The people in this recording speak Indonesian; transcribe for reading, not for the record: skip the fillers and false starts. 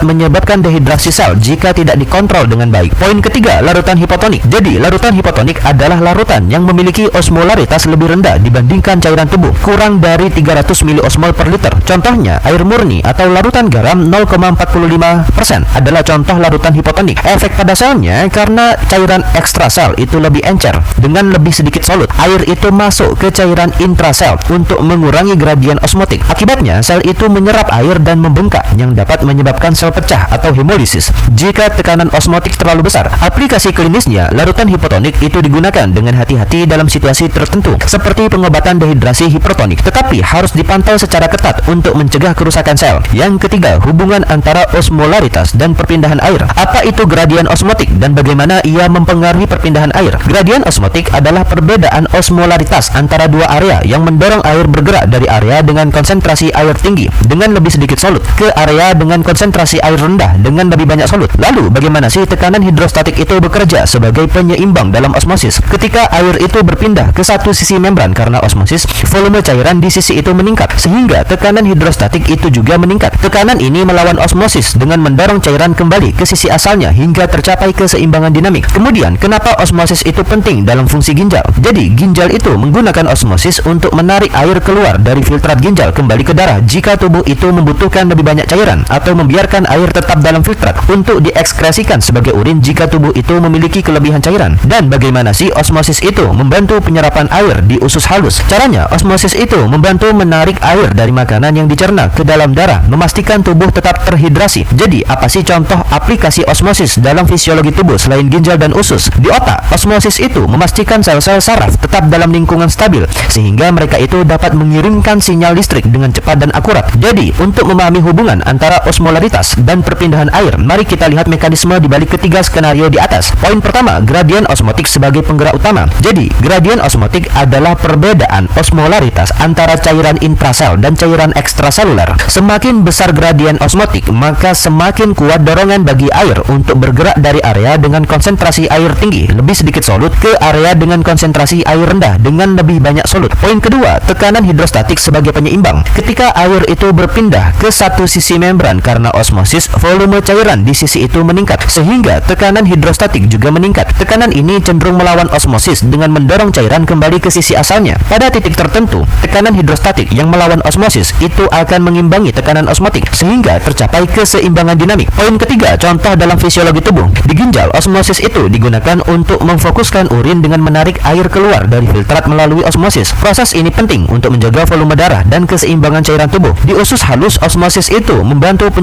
dapat menyebabkan dehidrasi sel jika tidak dikontrol dengan baik. Poin ketiga, larutan hipotonik. Jadi, larutan hipotonik adalah larutan yang memiliki osmolaritas lebih rendah dibandingkan cairan tubuh, kurang dari 300 miliosmol per liter. Contohnya, air murni atau larutan garam 0,45% adalah contoh larutan hipotonik. Efek pada selnya karena cairan ekstrasel itu lebih encer dengan lebih sedikit solut. Air itu masuk ke cairan intrasel untuk mengurangi gradien osmotik. Akibatnya, sel itu menyerap air dan membengkak yang dapat menyebabkan sel pecah atau hemolisis. Jika tekanan osmotik terlalu besar, aplikasi klinisnya larutan hipotonik itu digunakan dengan hati-hati dalam situasi tertentu seperti pengobatan dehidrasi hipertonik, tetapi harus dipantau secara ketat untuk mencegah kerusakan sel. Yang ketiga, hubungan antara osmolaritas dan perpindahan air. Apa itu gradien osmotik dan bagaimana ia mempengaruhi perpindahan air? Gradien osmotik adalah perbedaan osmolaritas antara dua area yang mendorong air bergerak dari area dengan konsentrasi air tinggi dengan lebih sedikit solut ke area dengan konsentrasi air rendah dengan lebih banyak solut. Lalu, bagaimana sih tekanan hidrostatik itu bekerja sebagai penyeimbang dalam osmosis? Ketika air itu berpindah ke satu sisi membran karena osmosis, volume cairan di sisi itu meningkat sehingga tekanan hidrostatik itu juga meningkat. Tekanan ini melawan osmosis dengan mendorong cairan kembali ke sisi asalnya hingga tercapai keseimbangan dinamik. Kemudian, kenapa osmosis itu penting dalam fungsi ginjal? Jadi, ginjal itu menggunakan osmosis untuk menarik air keluar dari filtrat ginjal kembali ke darah jika tubuh itu membutuhkan lebih banyak cairan, atau membiarkan air tetap dalam filtrat untuk diekskresikan sebagai urin jika tubuh itu memiliki kelebihan cairan. Dan bagaimana sih osmosis itu membantu penyerapan air di usus halus? Caranya, osmosis itu membantu menarik air dari makanan yang dicerna ke dalam darah, memastikan tubuh tetap terhidrasi. Jadi, apa sih contoh aplikasi osmosis dalam fisiologi tubuh selain ginjal dan usus? Di otak, osmosis itu memastikan sel-sel saraf tetap dalam lingkungan stabil, sehingga mereka itu dapat mengirimkan sinyal listrik dengan cepat dan akurat. Jadi, untuk memahami hubungan antara osmolaritas dan perpindahan air, mari kita lihat mekanisme di balik ketiga skenario di atas. Poin pertama, gradien osmotik sebagai penggerak utama. Jadi, gradien osmotik adalah perbedaan osmolaritas antara cairan intrasel dan cairan ekstraseluler. Semakin besar gradien osmotik, maka semakin kuat dorongan bagi air untuk bergerak dari area dengan konsentrasi air tinggi lebih sedikit solut ke area dengan konsentrasi air rendah dengan lebih banyak solut. Poin kedua, tekanan hidrostatik sebagai penyeimbang. Ketika air itu berpindah ke satu sisi membran karena osmosis, volume cairan di sisi itu meningkat sehingga tekanan hidrostatik juga meningkat. Tekanan ini cenderung melawan osmosis dengan mendorong cairan kembali ke sisi asalnya. Pada titik tertentu, tekanan hidrostatik yang melawan osmosis itu akan mengimbangi tekanan osmotik sehingga tercapai keseimbangan dinamik. Poin ketiga, contoh dalam fisiologi tubuh. Di ginjal, osmosis itu digunakan untuk memfokuskan urin dengan menarik air keluar dari filtrat melalui osmosis. Proses ini penting untuk menjaga volume darah dan keseimbangan cairan tubuh. Di usus halus, osmosis itu membantu